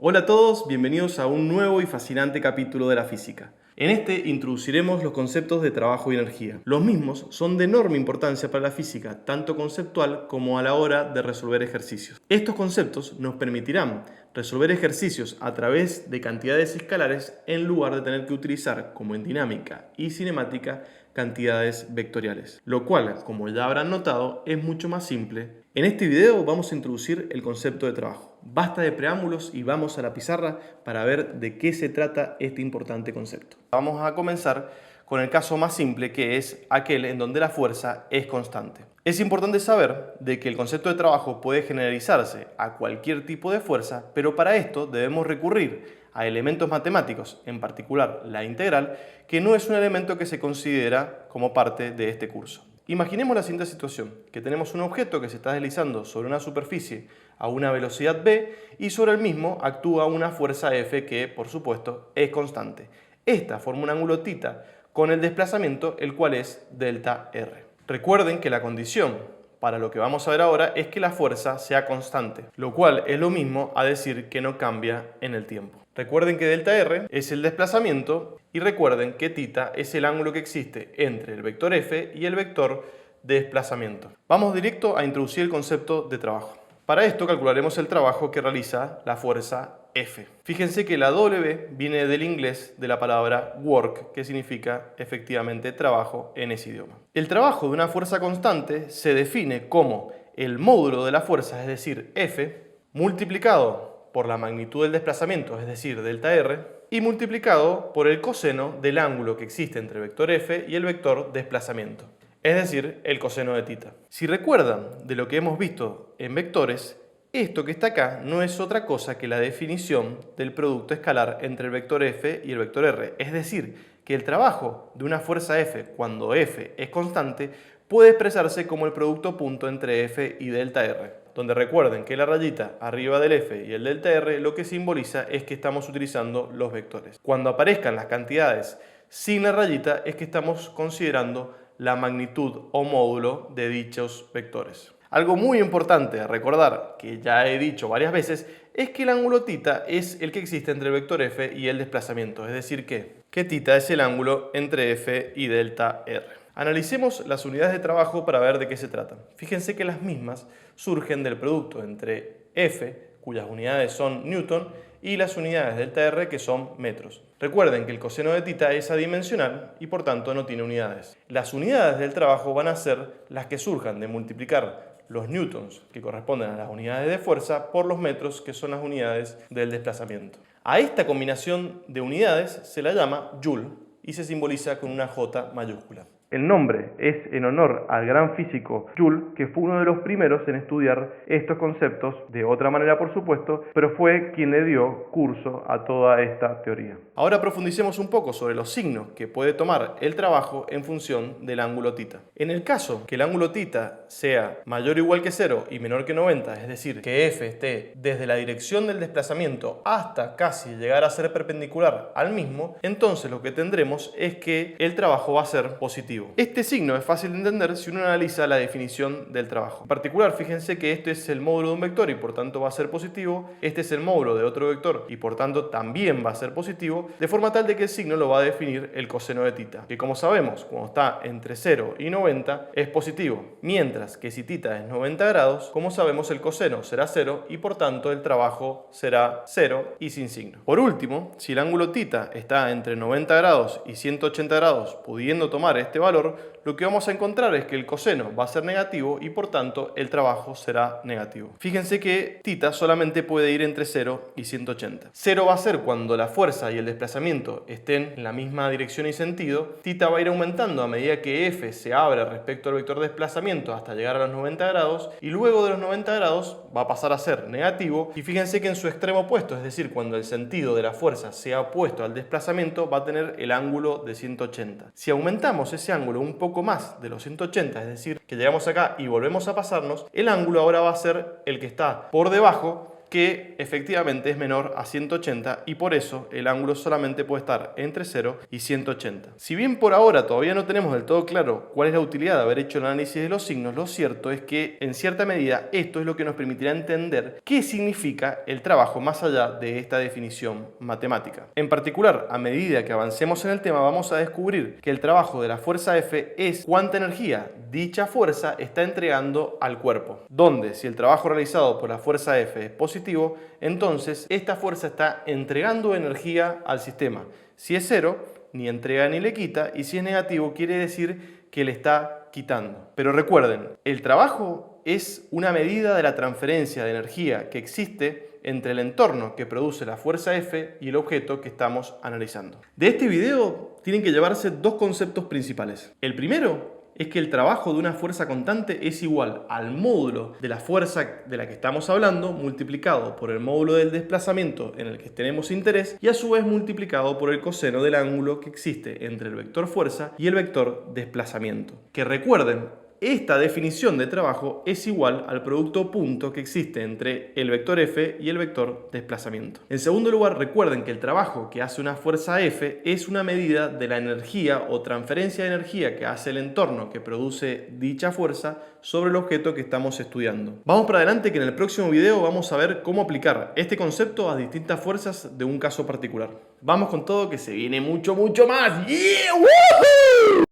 Hola a todos, bienvenidos a un nuevo y fascinante capítulo de la física. En este introduciremos los conceptos de trabajo y energía. Los mismos son de enorme importancia para la física, tanto conceptual como a la hora de resolver ejercicios. Estos conceptos nos permitirán resolver ejercicios a través de cantidades escalares en lugar de tener que utilizar, como en dinámica y cinemática, cantidades vectoriales, lo cual, como ya habrán notado, es mucho más simple. En este video vamos a introducir el concepto de trabajo. Basta de preámbulos y vamos a la pizarra para ver de qué se trata este importante concepto. Vamos a comenzar con el caso más simple, que es aquel en donde la fuerza es constante. Es importante saber de que el concepto de trabajo puede generalizarse a cualquier tipo de fuerza, pero para esto debemos recurrir a elementos matemáticos, en particular la integral, que no es un elemento que se considera como parte de este curso. Imaginemos la siguiente situación, que tenemos un objeto que se está deslizando sobre una superficie a una velocidad v y sobre el mismo actúa una fuerza F que, por supuesto, es constante. Esta forma un ángulo θ con el desplazamiento, el cual es delta R. Recuerden que la condición para lo que vamos a ver ahora es que la fuerza sea constante, lo cual es lo mismo a decir que no cambia en el tiempo. Recuerden que delta R es el desplazamiento y recuerden que θ es el ángulo que existe entre el vector F y el vector de desplazamiento. Vamos directo a introducir el concepto de trabajo. Para esto calcularemos el trabajo que realiza la fuerza F. Fíjense que la W viene del inglés de la palabra work, que significa efectivamente trabajo en ese idioma. El trabajo de una fuerza constante se define como el módulo de la fuerza, es decir, F, multiplicado por la magnitud del desplazamiento, es decir, delta R, y multiplicado por el coseno del ángulo que existe entre el vector F y el vector desplazamiento, es decir, el coseno de θ. Si recuerdan de lo que hemos visto en vectores, esto que está acá no es otra cosa que la definición del producto escalar entre el vector F y el vector R, es decir, que el trabajo de una fuerza F cuando F es constante puede expresarse como el producto punto entre F y delta R, donde recuerden que la rayita arriba del F y el delta R lo que simboliza es que estamos utilizando los vectores. Cuando aparezcan las cantidades sin la rayita es que estamos considerando la magnitud o módulo de dichos vectores. Algo muy importante a recordar, que ya he dicho varias veces, es que el ángulo θ es el que existe entre el vector F y el desplazamiento, es decir que θ es el ángulo entre F y delta R. Analicemos las unidades de trabajo para ver de qué se tratan. Fíjense que las mismas surgen del producto entre F, cuyas unidades son newton, y las unidades delta R, que son metros. Recuerden que el coseno de θ es adimensional y por tanto no tiene unidades. Las unidades del trabajo van a ser las que surjan de multiplicar los newtons, que corresponden a las unidades de fuerza, por los metros, que son las unidades del desplazamiento. A esta combinación de unidades se la llama joule y se simboliza con una J mayúscula. El nombre es en honor al gran físico Joule, que fue uno de los primeros en estudiar estos conceptos, de otra manera por supuesto, pero fue quien le dio curso a toda esta teoría. Ahora profundicemos un poco sobre los signos que puede tomar el trabajo en función del ángulo θ. En el caso que el ángulo θ sea mayor o igual que 0 y menor que 90, es decir, que F esté desde la dirección del desplazamiento hasta casi llegar a ser perpendicular al mismo, entonces lo que tendremos es que el trabajo va a ser positivo. Este signo es fácil de entender si uno analiza la definición del trabajo. En particular, fíjense que este es el módulo de un vector y por tanto va a ser positivo, este es el módulo de otro vector y por tanto también va a ser positivo, de forma tal de que el signo lo va a definir el coseno de θ, que como sabemos, cuando está entre 0 y 90 es positivo, mientras que si θ es 90 grados, como sabemos el coseno será 0 y por tanto el trabajo será 0 y sin signo. Por último, si el ángulo θ está entre 90 grados y 180 grados, pudiendo tomar este valor, lo que vamos a encontrar es que el coseno va a ser negativo y por tanto el trabajo será negativo. Fíjense que θ solamente puede ir entre 0 y 180. 0 va a ser cuando la fuerza y el desplazamiento estén en la misma dirección y sentido. θ va a ir aumentando a medida que F se abre respecto al vector de desplazamiento hasta llegar a los 90 grados y luego de los 90 grados va a pasar a ser negativo y fíjense que en su extremo opuesto, es decir, cuando el sentido de la fuerza sea opuesto al desplazamiento, va a tener el ángulo de 180. Si aumentamos ese ángulo un poco más de los 180, es decir, que llegamos acá y volvemos a pasarnos, el ángulo ahora va a ser el que está por debajo que efectivamente es menor a 180 y por eso el ángulo solamente puede estar entre 0 y 180. Si bien por ahora todavía no tenemos del todo claro cuál es la utilidad de haber hecho el análisis de los signos, lo cierto es que en cierta medida esto es lo que nos permitirá entender qué significa el trabajo más allá de esta definición matemática. En particular, a medida que avancemos en el tema vamos a descubrir que el trabajo de la fuerza F es cuánta energía dicha fuerza está entregando al cuerpo, donde si el trabajo realizado por la fuerza F es positivo, entonces esta fuerza está entregando energía al sistema. Si es cero, ni entrega ni le quita, y si es negativo, quiere decir que le está quitando. Pero recuerden, el trabajo es una medida de la transferencia de energía que existe entre el entorno que produce la fuerza F y el objeto que estamos analizando. De este video tienen que llevarse dos conceptos principales. El primero es que el trabajo de una fuerza constante es igual al módulo de la fuerza de la que estamos hablando multiplicado por el módulo del desplazamiento en el que tenemos interés y a su vez multiplicado por el coseno del ángulo que existe entre el vector fuerza y el vector desplazamiento. Que recuerden, esta definición de trabajo es igual al producto punto que existe entre el vector F y el vector desplazamiento. En segundo lugar, recuerden que el trabajo que hace una fuerza F es una medida de la energía o transferencia de energía que hace el entorno que produce dicha fuerza sobre el objeto que estamos estudiando. Vamos para adelante que en el próximo video vamos a ver cómo aplicar este concepto a distintas fuerzas de un caso particular. Vamos con todo que se viene mucho más. ¡Yeah! ¡Woohoo!